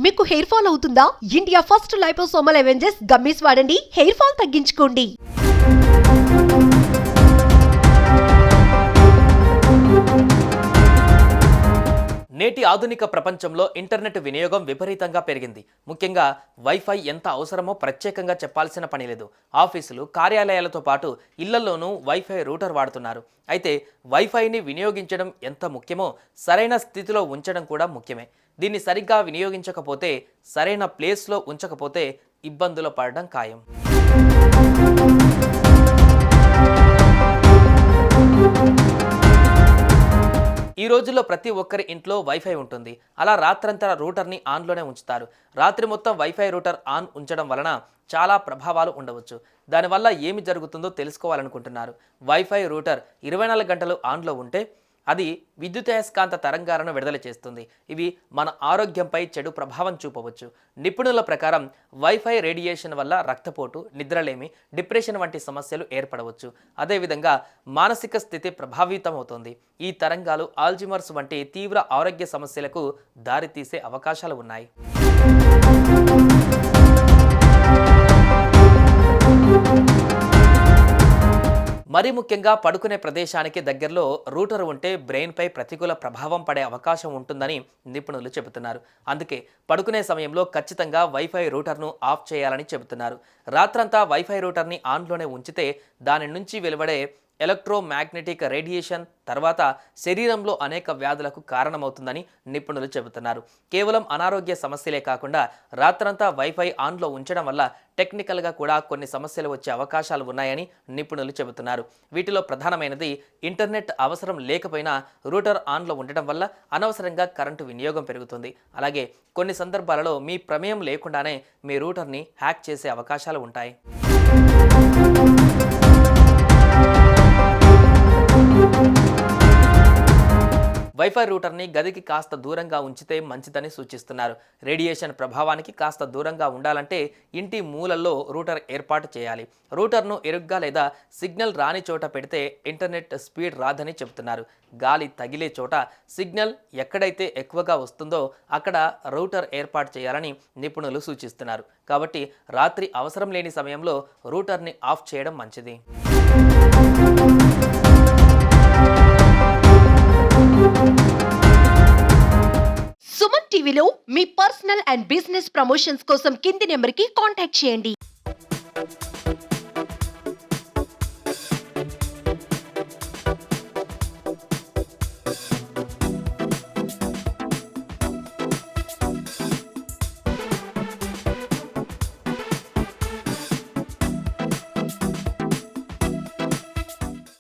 మీకు hair fall అవుతుందా? India first liposomal Avengers gummies వాడండి, హెయిర్ ఫాల్ తగ్గించుకోండి. నేటి ఆధునిక ప్రపంచంలో ఇంటర్నెట్ వినియోగం విపరీతంగా పెరిగింది. ముఖ్యంగా వైఫై ఎంత అవసరమో ప్రత్యేకంగా చెప్పాల్సిన పని లేదు. ఆఫీసులు, కార్యాలయాలతో పాటు ఇళ్లలోనూ వైఫై రూటర్ వాడుతున్నారు. అయితే వైఫైని వినియోగించడం ఎంత ముఖ్యమో సరైన స్థితిలో ఉంచడం కూడా ముఖ్యమే. దీన్ని సరిగ్గా వినియోగించకపోతే, సరైన ప్లేస్లో ఉంచకపోతే ఇబ్బందులు పడడం ఖాయం. ఈ రోజుల్లో ప్రతి ఒక్కరి ఇంట్లో వైఫై ఉంటుంది. అలా రాత్రంతా రూటర్ని ఆన్లోనే ఉంచుతారు. రాత్రి మొత్తం వైఫై రూటర్ ఆన్ ఉంచడం వలన చాలా ప్రభావాలు ఉండవచ్చు. దానివల్ల ఏమి జరుగుతుందో తెలుసుకోవాలనుకుంటున్నారు. వైఫై రూటర్ 24 గంటలు ఆన్లో ఉంటే అది విద్యుదయస్కాంత తరంగాలను విడుదల చేస్తుంది. ఇవి మన ఆరోగ్యంపై చెడు ప్రభావం చూపవచ్చు. నిపుణుల ప్రకారం వైఫై రేడియేషన్ వల్ల రక్తపోటు, నిద్రలేమి, డిప్రెషన్ వంటి సమస్యలు ఏర్పడవచ్చు. అదేవిధంగా మానసిక స్థితి ప్రభావితమవుతుంది. ఈ తరంగాలు ఆల్జిమర్స్ వంటి తీవ్ర ఆరోగ్య సమస్యలకు దారితీసే అవకాశాలు ఉన్నాయి. మరీ ముఖ్యంగా పడుకునే ప్రదేశానికి దగ్గరలో రూటర్ ఉంటే బ్రెయిన్పై ప్రతికూల ప్రభావం పడే అవకాశం ఉంటుందని నిపుణులు చెబుతున్నారు. అందుకే పడుకునే సమయంలో ఖచ్చితంగా వైఫై రూటర్ను ఆఫ్ చేయాలని చెబుతున్నారు. రాత్రంతా వైఫై రూటర్ని ఆన్లోనే ఉంచితే దాని నుంచి వెలువడే ఎలక్ట్రోమాగ్నెటిక్ రేడియేషన్ తర్వాత శరీరంలో అనేక వ్యాధులకు కారణమవుతుందని నిపుణులు చెబుతున్నారు. కేవలం అనారోగ్య సమస్యలే కాకుండా రాత్రంతా వైఫై ఆన్లో ఉంచడం వల్ల టెక్నికల్గా కూడా కొన్ని సమస్యలు వచ్చే అవకాశాలు ఉన్నాయని నిపుణులు చెబుతున్నారు. వీటిలో ప్రధానమైనది ఇంటర్నెట్ అవసరం లేకపోయినా రూటర్ ఆన్లో ఉండటం వల్ల అనవసరంగా కరెంటు వినియోగం పెరుగుతుంది. అలాగే కొన్ని సందర్భాలలో మీ ప్రమేయం లేకుండానే మీ రూటర్ని హ్యాక్ చేసే అవకాశాలు ఉంటాయి. వైఫై రూటర్ని గదికి కాస్త దూరంగా ఉంచితే మంచిదని సూచిస్తున్నారు. రేడియేషన్ ప్రభావానికి కాస్త దూరంగా ఉండాలంటే ఇంటి మూలల్లో రూటర్ ఏర్పాటు చేయాలి. రూటర్ను ఇరుగ్గా లేదా సిగ్నల్ రాని చోట పెడితే ఇంటర్నెట్ స్పీడ్ రాదని చెబుతున్నారు. గాలి తగిలే చోట సిగ్నల్ ఎక్కడైతే ఎక్కువగా వస్తుందో అక్కడ రూటర్ ఏర్పాటు చేయాలని నిపుణులు సూచిస్తున్నారు. కాబట్టి రాత్రి అవసరం లేని సమయంలో రూటర్ని ఆఫ్ చేయడం మంచిది. సుమన్ టీవీలో మీ పర్సనల్ అండ్ బిజినెస్ ప్రమోషన్స్ కోసం కింది నెంబర్కి కాంటాక్ట్ చేయండి.